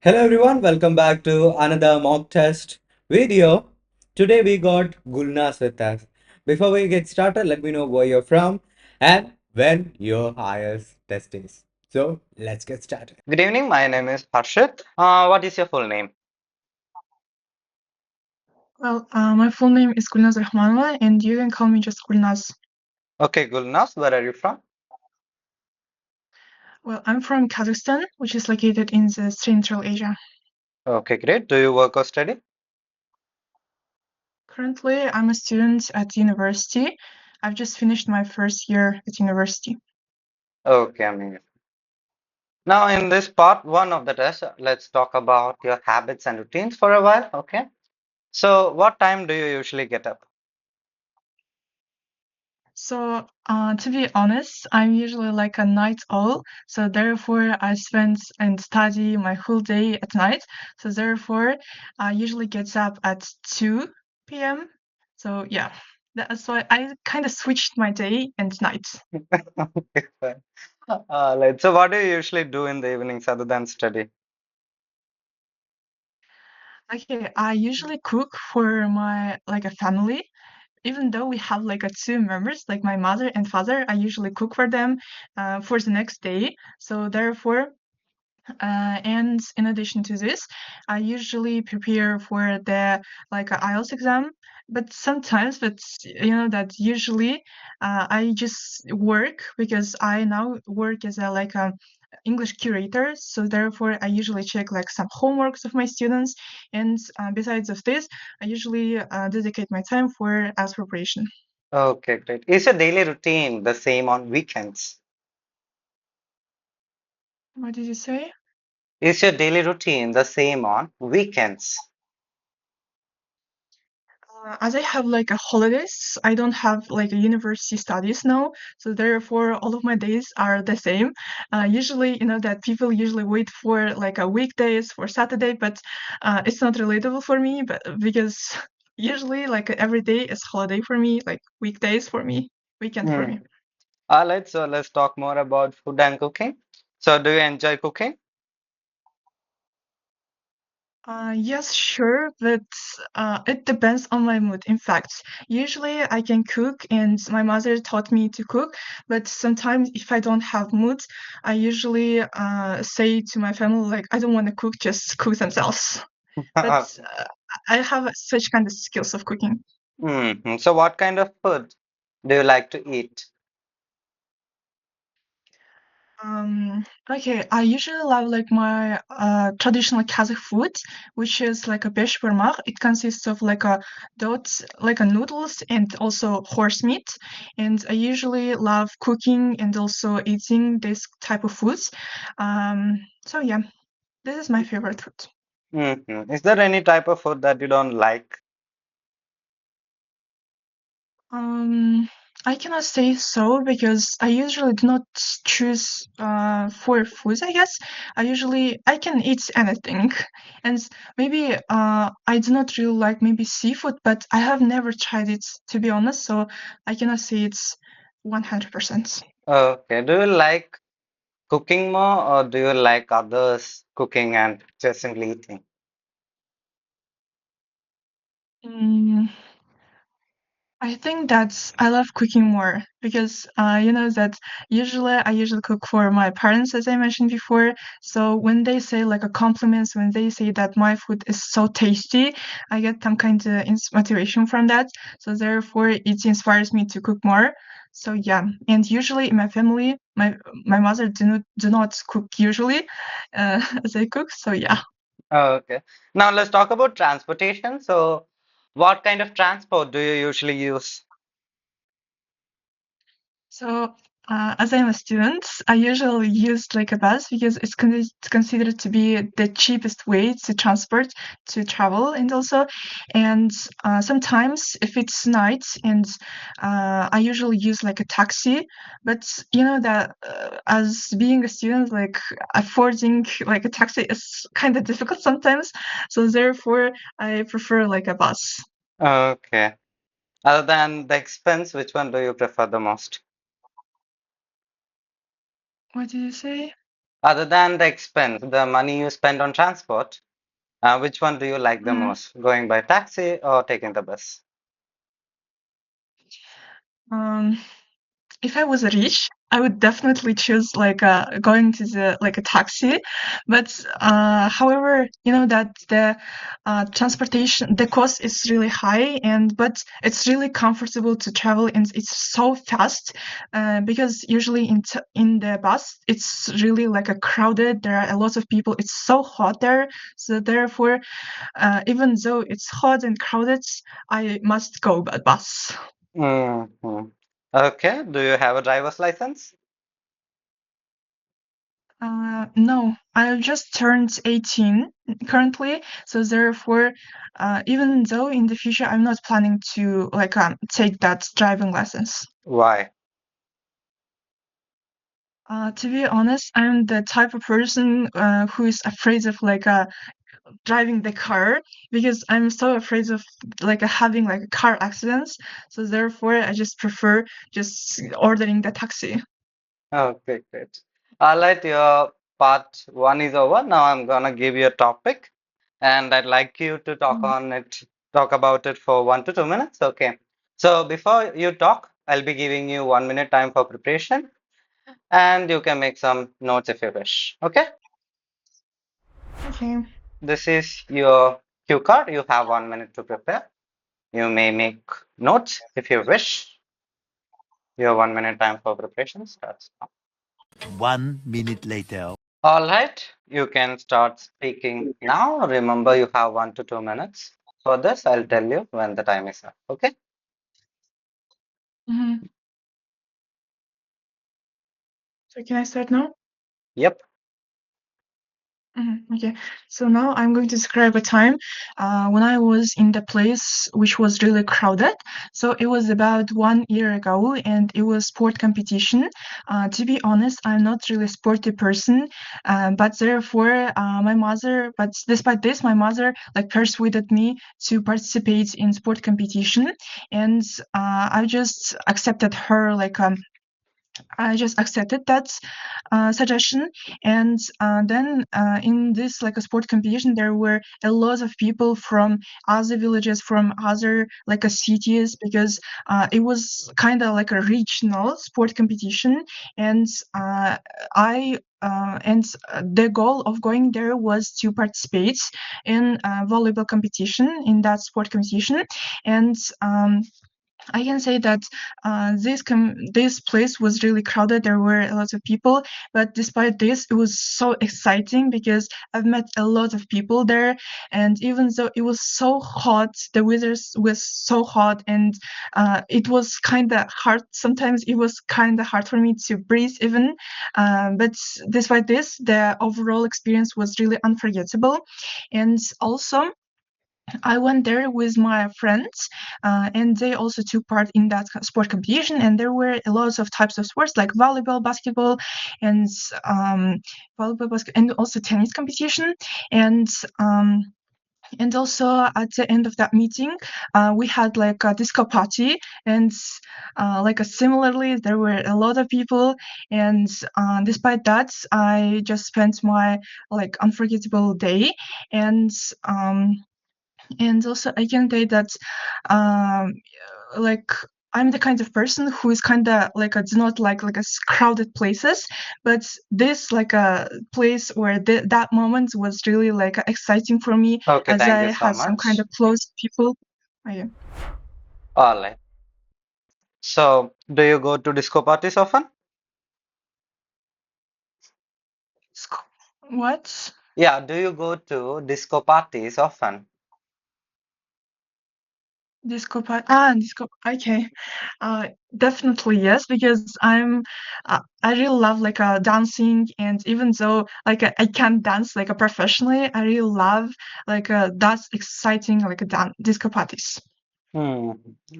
Hello everyone, welcome back to another mock test video. Today we got Gulnaz with us. Before we get started, let me know where you're from and when your highest test is. So let's get started. Good evening, my name is Harshit. What is your full name? My full name is Gulnaz Rakhmanova, and you can call me just Gulnaz. Okay, Gulnaz, where are you from? I'm from Kazakhstan, which is located in the Central Asia. Okay, great. Do you work or study? Currently, I'm a student at university. I've just finished my first year at university. Okay, amazing. Now, in this part one of the test, let's talk about your habits and routines for a while. Okay. So, what time do you usually get up? To be honest, I'm usually like a night owl, so therefore I spend and study my whole day at night. So therefore, I usually get up at 2 p.m. So yeah, that's why I kind of switched my day and night. Okay, fine. So what do you usually do in the evenings other than study? Okay, I usually cook for my like a family. Even though we have like a two members, like my mother and father, I usually cook for them for the next day. So therefore, and in addition to this, I usually prepare for the like a IELTS exam. But usually I just work because I now work as a like a English curator. So therefore, I usually check like some homeworks of my students, and besides of this, I usually dedicate my time for as preparation. Okay, great. Is your daily routine the same on weekends? What did you say? Is your daily routine the same on weekends? As I have like a holidays, I don't have like a university studies now, so therefore all of my days are the same. Usually, that people usually wait for like a weekdays for Saturday, but it's not relatable for me. But because usually like every day is holiday for me, like weekdays for me, weekend for Hmm. me. All right, so let's talk more about food and cooking. So, do you enjoy cooking? Yes, sure, but it depends on my mood. In fact, usually I can cook, and my mother taught me to cook. But sometimes, if I don't have mood, I usually say to my family, like, I don't want to cook, just cook themselves. But I have such kind of skills of cooking. So, what kind of food do you like to eat? Okay, I usually love like my traditional Kazakh food, which is like a beshbermak. It consists of like a dot, like a noodles and also horse meat. And I usually love cooking and also eating this type of foods. So yeah, this is my favorite food. Is there any type of food that you don't like? Um, I cannot say so because I usually do not choose for foods, I guess. I can eat anything. And maybe I do not really like maybe seafood, but I have never tried it to be honest, so I cannot say it's 100%. Okay, do you like cooking more or do you like others cooking and just simply eating? Mm, I think that I love cooking more because that I usually cook for my parents, as I mentioned before. So when they say like a compliments, when they say that my food is so tasty, I get some kind of motivation from that. So therefore it inspires me to cook more. So yeah, and usually in my family, my mother do not cook usually as I cook. So yeah. Okay, now let's talk about transportation. So, what kind of transport do you usually use? So, as I'm a student, I usually use like a bus because it's considered to be the cheapest way to transport to travel, and sometimes if it's night, and I usually use like a taxi. But you know that as being a student, like affording like a taxi is kind of difficult sometimes. So therefore, I prefer like a bus. Okay, other than the expense, which one do you prefer the most? What did you say? Other than the expense, the money you spend on transport, which one do you like the Mhm. most? Going by taxi or taking the bus? Um, if I was rich, I would definitely choose like going to the like a taxi. But however, you know that the transportation, the cost is really high, and but it's really comfortable to travel, and it's so fast. Because usually in the bus, it's really like a crowded. There are a lot of people. It's so hot there, so therefore, even though it's hot and crowded, I must go by bus. Hmm. Okay. Do you have a driver's license? No, I just turned 18 currently, so therefore, even though in the future I'm not planning to like take that driving lessons. Why? To be honest, I'm the type of person who is afraid of like driving the car because I'm so afraid of like having like car accidents. So therefore, I just prefer just ordering the taxi. Okay, great. All right, your part one is over. Now I'm gonna give you a topic, and I'd like you to Mhm. talk about it for 1 to 2 minutes. Okay. So before you talk, I'll be giving you 1 minute time for preparation, and you can make some notes if you wish. Okay. Okay. This is your cue card. You have 1 minute to prepare. You may make notes if you wish. Your 1 minute time for preparation starts now. 1 minute later. All right, you can start speaking now. Remember, you have 1 to 2 minutes. For this, I'll tell you when the time is up. Okay? Mhm. So can I start now? Yep. Okay, so now I'm going to describe a time when I was in the place which was really crowded. So it was about 1 year ago, and it was sport competition. To be honest, I'm not really a sporty person, but therefore my mother. But despite this, my mother like persuaded me to participate in sport competition, and I just accepted her like I just accepted that suggestion, and then in this like a sport competition, there were a lot of people from other villages, from other like cities, because it was kind of like a regional sport competition, and the goal of going there was to participate in volleyball competition in that sport competition, and I can say that this place was really crowded. There were a lot of people, but despite this, it was so exciting because I've met a lot of people there. And even though it was so hot, the weather was so hot, and it was kind of hard. Sometimes it was kind of hard for me to breathe, even. But despite this, the overall experience was really unforgettable. And also, I went there with my friends, and they also took part in that sport competition. And there were a lot of types of sports like volleyball, basketball, and um, and also tennis competition. And and also at the end of that meeting, we had like a disco party, and similarly, there were a lot of people. And despite that, I just spent my like unforgettable day, and. And also, I can say that, um, like I'm the kind of person who is kind of like does not like crowded places, but this like a place where that moment was really like exciting for me Okay, as thank I you so had some kind much. of close people. Oh, yeah. All right. So, do you go to disco parties often? What? Yeah, do you go to disco parties often? Disco. Okay, definitely yes, because I really love like dancing, and even though like I can't dance like a professionally, I really love like that's exciting like a disco parties. Hmm.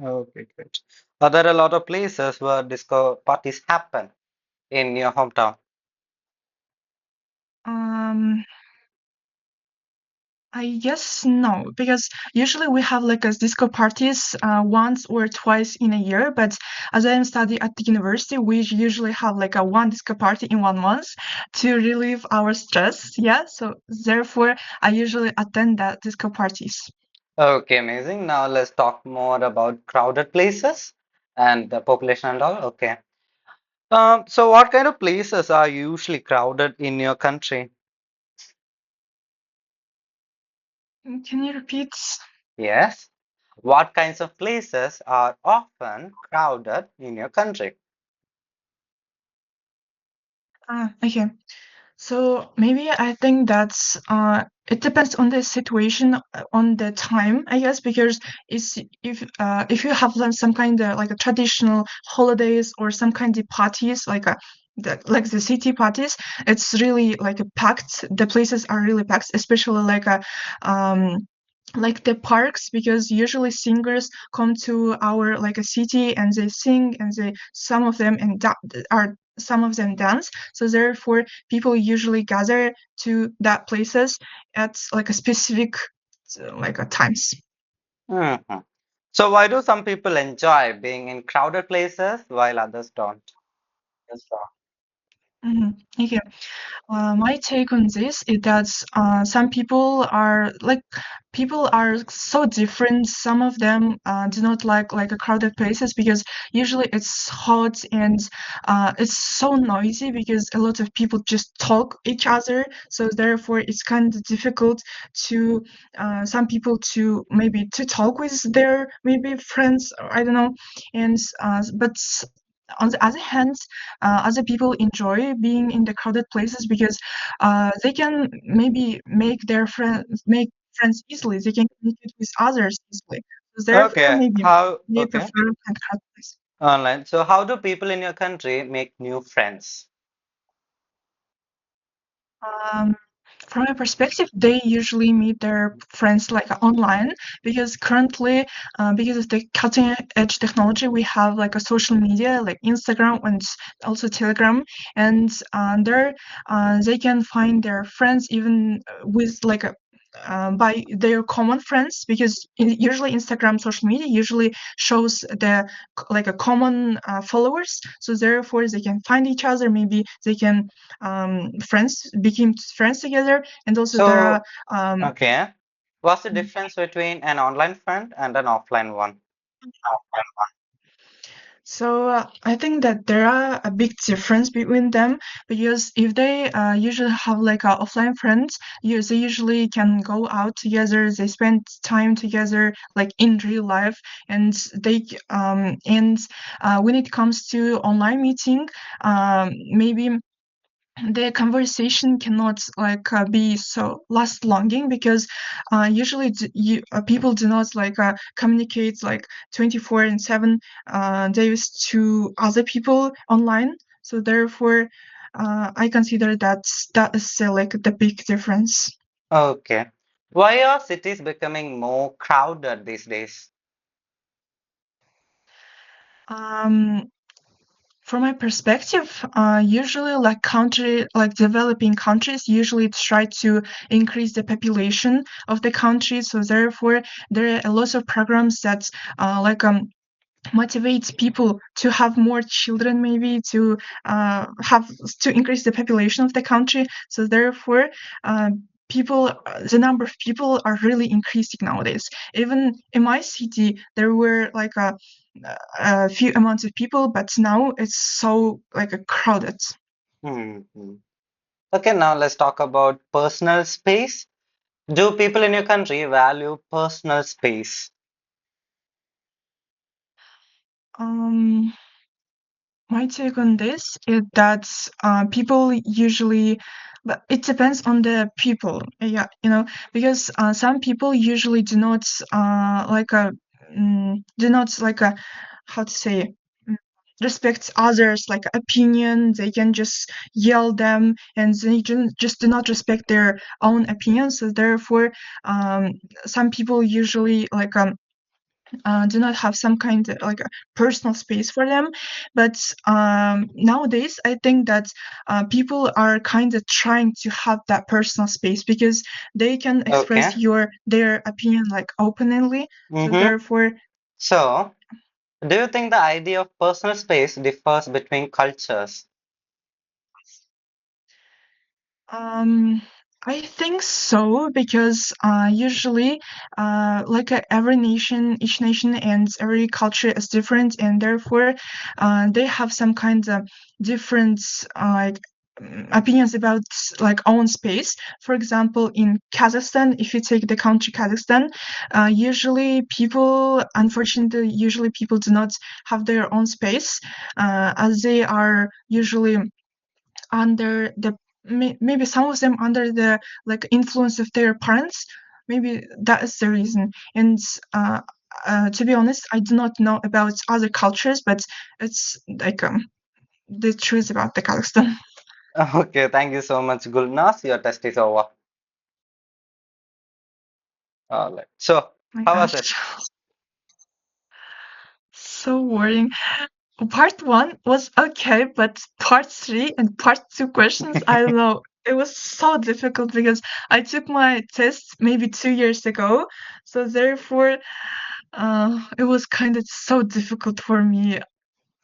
Okay, great. Are there a lot of places where disco parties happen in your hometown? Um, I guess no, because usually we have like a disco parties once or twice in a year. But as I am studying at the university, we usually have like a one disco party in 1 month to relieve our stress. Yeah, so therefore I usually attend that disco parties. Okay, amazing. Now let's talk more about crowded places and the population and all. Okay. So what kind of places are usually crowded in your country? Can you repeat? Yes. What kinds of places are often crowded in your country? Okay. So maybe I think that's it depends on the situation, on the time, I guess, because it's if you have some kind of like a traditional holidays or some kind of parties like the city parties, it's really like a packed. The places are really packed, especially like the parks, because usually singers come to our like a city and they sing and they some of them and are some of them dance, so therefore people usually gather to that places at like a specific like times. Mhm. So why do some people enjoy being in crowded places while others don't? Yes, Okay. My take on this is that some people are so different. Some of them do not like a crowded places because usually it's hot and it's so noisy because a lot of people just talk each other. So therefore, it's kind of difficult to some people to maybe to talk with their maybe friends. Or I don't know, and but on the other hand, other people enjoy being in the crowded places because they can maybe make friends easily. They can communicate with others easily. So therefore, okay. maybe How, they okay. prefer and crowded places. Online. So how do people in your country make new friends? Um, from my perspective, they usually meet their friends like online because currently, because of the cutting edge technology, we have like a social media like Instagram and also Telegram, and there they can find their friends even with like a by their common friends because usually Instagram social media usually shows the like a common followers, so therefore they can find each other, maybe they can friends became friends together, and also there are So, um, okay. What's the difference between an online friend and an offline one? so I think that there are a big difference between them because if they usually have like offline friends, they usually can go out together, they spend time together like in real life, and when it comes to online meeting, maybe the conversation cannot like be so last longing because usually people do not like communicate like 24 and 7 days to other people online, so therefore I consider that is like the big difference. Okay. Why are cities becoming more crowded these days? um From my perspective, usually like developing countries usually try to increase the population of the country. So therefore, there are a lot of programs that motivates people to have more children, maybe to have to increase the population of the country. So therefore, the number of people are really increasing nowadays. Even in my city, there were like a few amounts of people, but now it's so like a crowded. Hmm. Okay, now let's talk about personal space. Do people in your country value personal space? Um, My take on this is that people usually, but it depends on the people. Yeah, because some people usually do not do not how to say mm, respect others like opinion. They can just yell them, and they just do not respect their own opinions. So therefore, um, some people usually do not have some kind of like a personal space for them. But nowadays, I think that people are kind of trying to have that personal space because they can express Okay. their opinion like openly. So Mm-hmm. therefore, So, do you think the idea of personal space differs between cultures? Um, I think so because usually, each nation and every culture is different, and therefore, they have some kind of different opinions about like own space. For example, in Kazakhstan, if you take the country Kazakhstan, usually people do not have their own space, as they are usually under the maybe some of them under the like influence of their parents. Maybe that is the reason. And to be honest, I do not know about other cultures, but it's like the truth about the Kazakhstan. Okay, thank you so much, Gulnaz. Your test is over. All right. So, My how was it? gosh, so boring. Part one was okay, but part three and part two questions, I don't know. It was so difficult because I took my test maybe 2 years ago, so therefore it was kind of so difficult for me.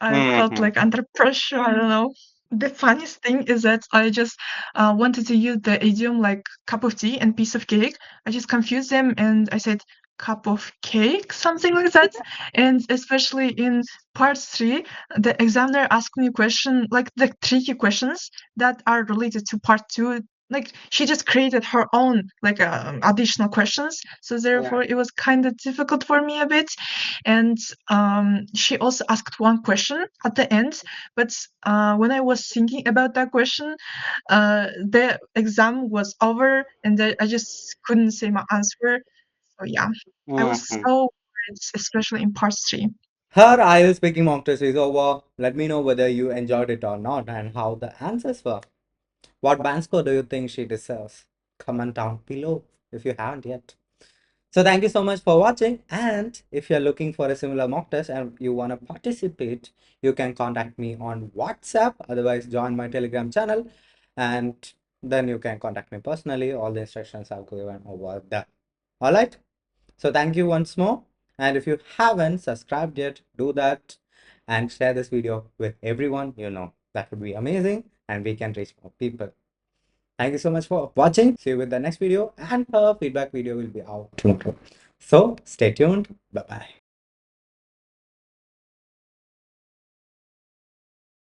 I felt Mm-hmm. like under pressure. I don't know. The funniest thing is that I just wanted to use the idiom like cup of tea and piece of cake. I just confused them and I said cup of cake, something like that. And especially in part three, the examiner asked me a question, like the tricky questions that are related to part two. Like she just created her own like additional questions. So Yeah. therefore, it was kind of difficult for me a bit. And she also asked one question at the end, but when I was thinking about that question, the exam was over and I just couldn't say my answer. So yeah, I was Mm-hmm. so worried, especially in part three. Her IELTS speaking mock test is over. Let me know whether you enjoyed it or not and how the answers were. What band score do you think she deserves? Comment down below if you haven't yet. So thank you so much for watching, and if you're looking for a similar mock test and you want to participate, you can contact me on WhatsApp, otherwise join my Telegram channel, and then you can contact me personally. All the instructions are given over there. All right, so thank you once more, and if you haven't subscribed yet, do that and share this video with everyone you know. That would be amazing and we can reach more people. Thank you so much for watching. See you with the next video, and her feedback video will be out tomorrow. So stay tuned. Bye bye.